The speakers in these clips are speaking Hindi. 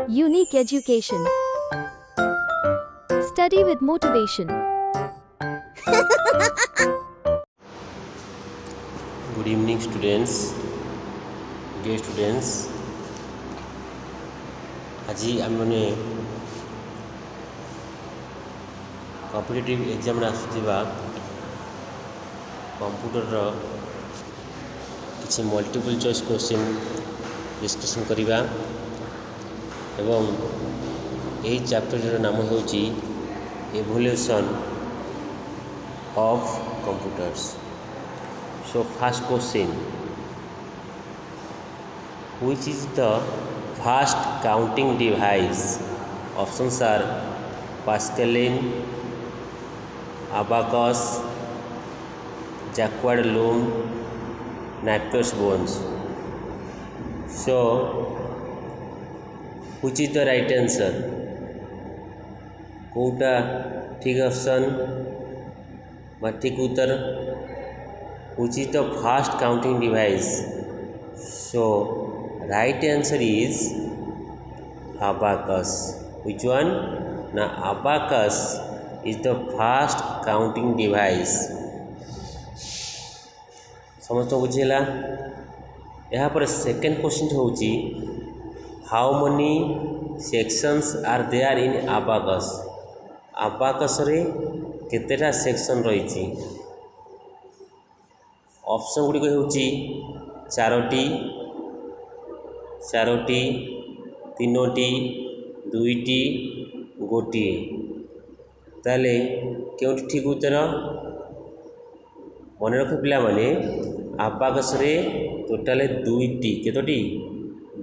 Unique education. Study with motivation. Good evening, students. Dear students, आज आम मैंने कॉम्पिटिटिव एग्जाम आसुवा कंप्यूटर किसी मल्टीपल चॉइस क्वेश्चन डिस्कशन करिबा एवं यही चैप्टर नाम होची evolution of computers. So first question, which is the first counting device? Options are Pascaline, Abacus, Jacquard loom, Napier bones. So which is the right answer? कोटा ठीक ऑप्शन बा ठीक उत्तर which is the fast counting device? So right answer is abacus. Which one? Now abacus is the fast counting device. समस्त बुझेला। यहाँ पर सेकेंड क्वेश्चन होची how many sections are there in abacus? abacus रे केतेटा सेक्शन रही? ऑप्शन गुड़िक होची चारोटी, तीनोटी, दुईटी, गोटिए। ताले क्योंटी ठीक उत्तर मन रख पिला माने आबाकस रे टोटाल दुईटी केतोटी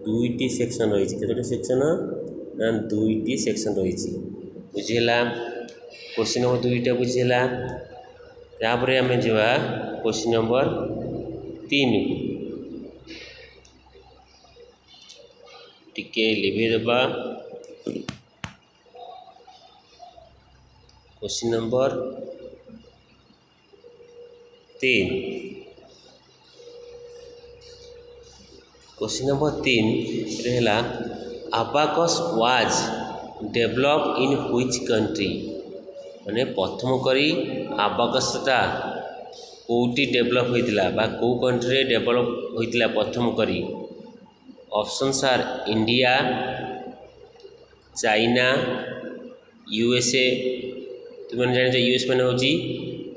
दुईटी सेक्शन रही। केतोटी सेक्शन ना दुईटी सेक्शन रही। बुझेला क्वेश्चन नंबर दुईटा बुझेला। तापर आम जा क्वेश्चन नंबर 3 टिके लिभे देबा। क्वेश्चन नंबर 3 रहला abacus was develop in which country? माने प्रथम करी अबाकसटा कोटी डेवलप होइतिला बा को कंट्री डेवलप होइतिला प्रथम करी? Options R India, China, USA. तुम जान यूएस माने होची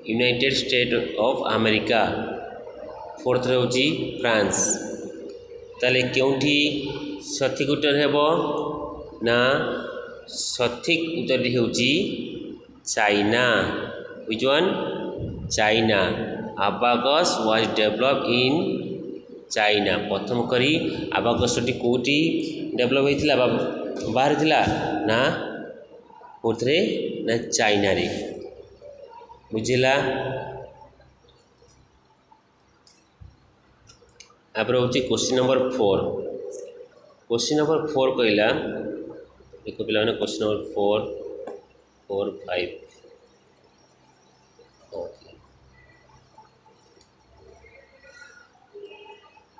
United state of America. Fourth रे होची फ्रांस। ताले क्योंठी सठिक उत्तर हेबो ना सठिक उत्तर होची China. Which one? China. Abacus was develop in China. प्रथम करी अबाकसटी कोटी डेवलप होइतिला बाहर थिला ना कोथरे ना चाइना रे। बुझिला। आपर होची क्वेश्चन नंबर 4। क्वेश्चन नंबर 4 कहला देखो पिला ने question number 4 5 okay.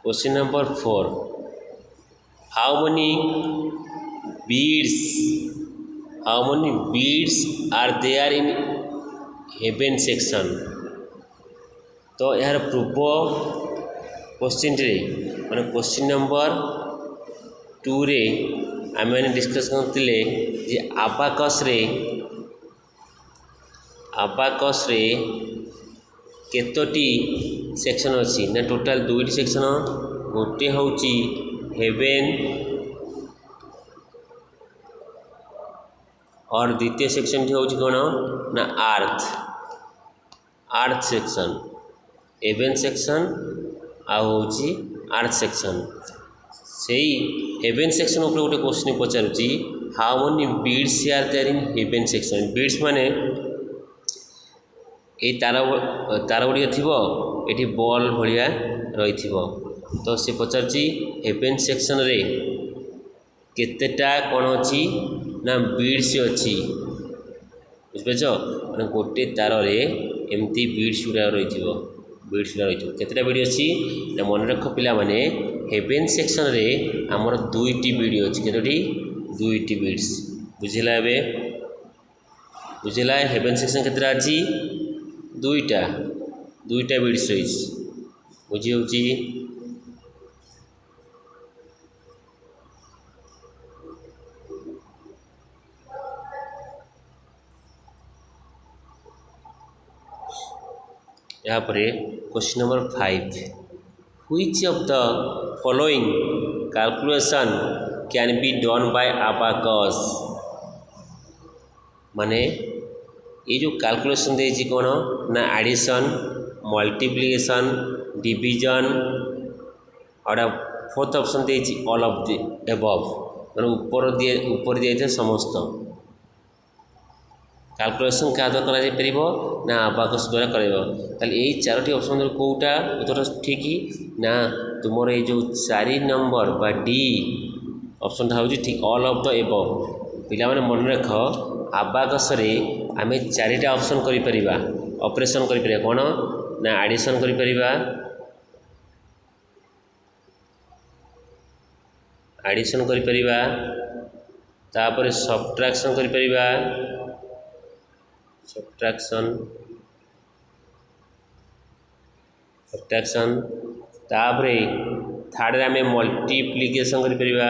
Question number 4, how many beads are there in heaven section? तो यार पूर्व क्वेश्चन रे माने क्वेश्चन नंबर 2 रे आम मैंने डिस्कस करते जे आबाकस रे केतोटी सेक्शन अच्छी ना टोटाल दुईटी सेक्शन। गोटे होची हेवन और द्वितीय सेक्शन टी होची कौन ना अर्थ सेक्शन। हेवन सेक्शन आउची अर्थ सेक्शन। से हेवन सेक्शन ऊपर गोटे क्वेश्चन पचारुची how many beads are there in heaven section? Beads माने ये तार गुड़िया थी ये बॉल भाया रही तो से पचारची हेवन सेक्शन रे केतेटा कौन अच्छी ना बीड्स अच्छी। बुझिपार मैंने गोटे तार रे एमती बीड्स गुड़ा रही केतेटा बीड अच्छी ना मन रख पिला माने हेवन सेक्शन रे आमर दुईटी बीड अच्छी केतोटी दुईटी बीड्स बुझिला एबे बुझिला हेवेन सेक्शन केतरा अछि दुईटा बीड्स रही बुझी होची यहाँ पर question number 5 which of the following calculation can be done by abacus माने ये जो कैलकुलेशन देछि कोन ना एडिशन मल्टीप्लिकेशन डिवीजन और फोर्थ ऑप्शन देछि ऑल ऑफ द अबव माने ऊपर दिए समस्त कैलकुलेशन क्या द्वारा करा जाय परिबो ना अबाकस द्वारा करबो ताले एई चारोटी ऑप्शन कोउटा उत्तर ठीक ना तुमर ए जो 4 नंबर बा डी ऑप्शन था होची ठीक ऑल ऑफ द अबव पिला माने मन रख अबाकस रे आमे चारिटा ऑप्शन करि परिबा ऑपरेशन करि परिबा कोन ना एडिशन करि परिबा एडिशन करि परिबा तापर सब्ट्रैक्शन करि परिबा सब्ट्रैक्शन तापरे थर्ड रे आमे मल्टीप्लिकेशन करि परिबा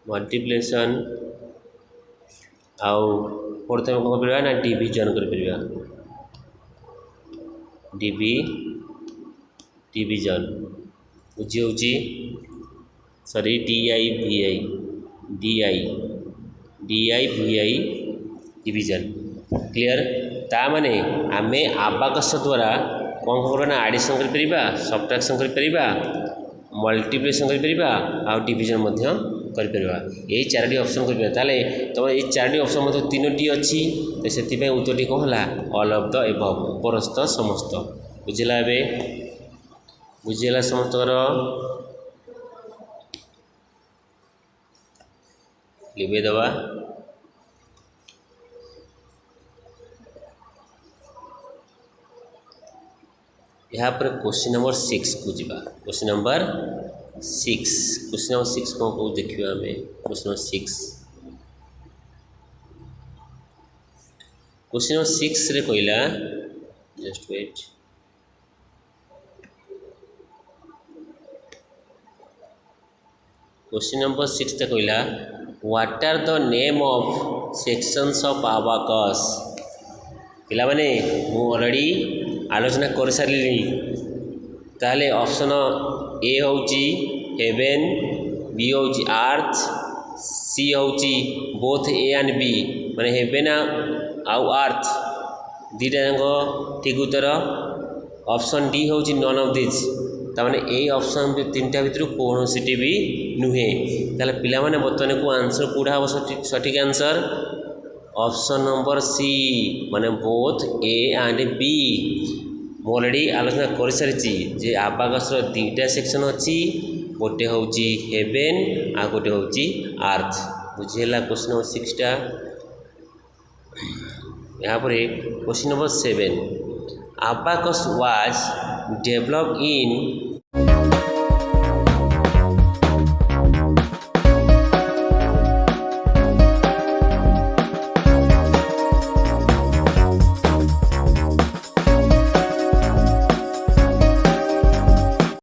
मल्टीप्लिकेशन आउ फोर्थ में कौन कर ना डिवीजन कर डिवीजन बुझी होची sorry DI VI division clear ता माने आमे अबाकस द्वारा कौन करना एडिशन कर परिबा सब्ट्रैक्शन कर परिबा मल्टीप्लिकेशन कर परिबा आ डिवीजन मध्य कर परिबा ए चारटी ऑप्शन कर परिबा ताले तो ए चारटी ऑप्शन मध्य तीनोटी अछि तो सेति पे उत्तरटी कोन हला ऑल ऑफ द अबव उपरस्थ समस्त बुझिला एबे बुझिला समस्तकर लिबे दवा यहाँ पर क्वेश्चन नंबर 6 को जीवा क्वेश्चन नंबर 6 कौन को देखिए आम क्वेश्चन नंबर 6 रे कहला जस्ट वेट क्वेश्चन नंबर 6 ते कहला what are the name of sections of abacus पिला माने मु ऑलरेडी आलोचना कर सारी ताले ऑप्शन ए होची हेवन बी होची अर्थ सी होची बोथ ए एंड बी माने हेवन आउ अर्थ दीटा ठीक उत्तर ऑप्शन डी होची नन ऑफ दिस ताने ए ऑप्शन तीनटा भितर कौन सी भी नुहे ताले पिला माने बर्तमान को आंसर कूड़ा हम सठिक आंसर ऑप्शन नंबर सी माने both A and B already आलोचना कर सारी जे अबाकस दुईटा सेक्शन अच्छी गोटे हूँ हेवन आ गोटे हूँ अर्थ बुझीला क्वेश्चन नंबर 6टा यहाँ पर question number 7 abacus was developed in